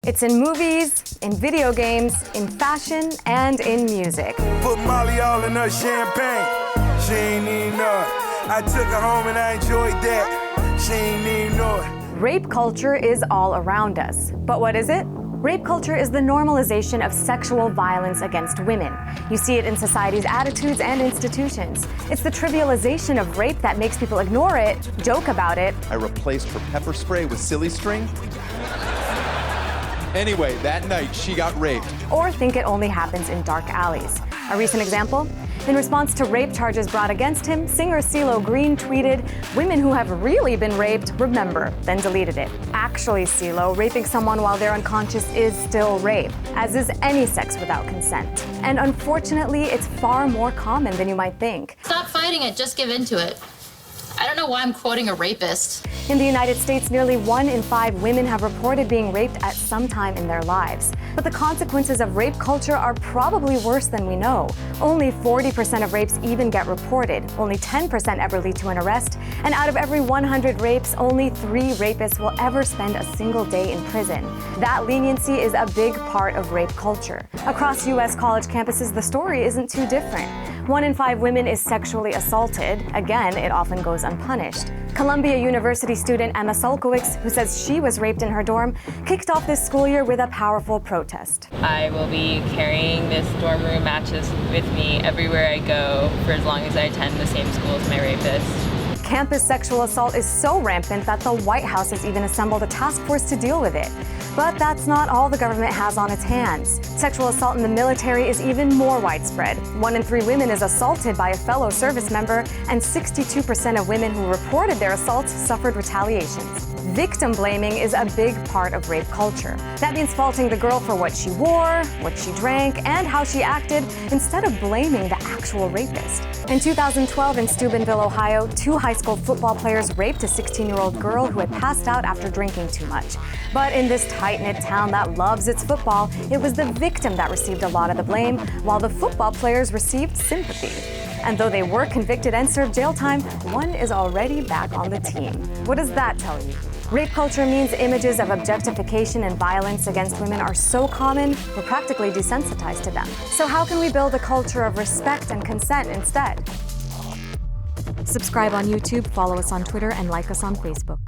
It's in movies, in video games, in fashion, and in music. Put Molly all in her champagne. She ain't even know it. I took her home and I enjoyed that. She ain't even know it. Rape culture is all around us. But what is it? Rape culture is the normalization of sexual violence against women. You see it in society's attitudes and institutions. It's the trivialization of rape that makes people ignore it, joke about it. I replaced her pepper spray with silly string. Anyway, that night she got raped. Or think it only happens in dark alleys. A recent example? In response to rape charges brought against him, singer Cee Lo Green tweeted, "Women who have really been raped, remember," then deleted it. Actually, Cee Lo, raping someone while they're unconscious is still rape, as is any sex without consent. And unfortunately, it's far more common than you might think. Stop fighting it, just give in to it. I don't know why I'm quoting a rapist. In the United States, nearly 1 in 5 women have reported being raped at some time in their lives. But the consequences of rape culture are probably worse than we know. Only 40% of rapes even get reported. Only 10% ever lead to an arrest. And out of every 100 rapes, only 3 rapists will ever spend a single day in prison. That leniency is a big part of rape culture. Across U.S. college campuses, the story isn't too different. 1 in 5 women is sexually assaulted. Again, it often goes unpunished. Columbia University student Emma Sulkowicz, who says she was raped in her dorm, kicked off this school year with a powerful protest. I will be carrying this dorm room mattress with me everywhere I go for as long as I attend the same school as my rapist. Campus sexual assault is so rampant that the White House has even assembled a task force to deal with it. But that's not all the government has on its hands. Sexual assault in the military is even more widespread. 1 in 3 women is assaulted by a fellow service member, and 62% of women who reported their assaults suffered retaliations. Victim blaming is a big part of rape culture. That means faulting the girl for what she wore, what she drank, and how she acted, instead of blaming the actual rapist. In 2012 in Steubenville, Ohio, 2 high school football players raped a 16-year-old girl who had passed out after drinking too much. But in this tight-knit town that loves its football, it was the victim that received a lot of the blame, while the football players received sympathy. And though they were convicted and served jail time, one is already back on the team. What does that tell you? Rape culture means images of objectification and violence against women are so common, we're practically desensitized to them. So how can we build a culture of respect and consent instead? Subscribe on YouTube, follow us on Twitter, and like us on Facebook.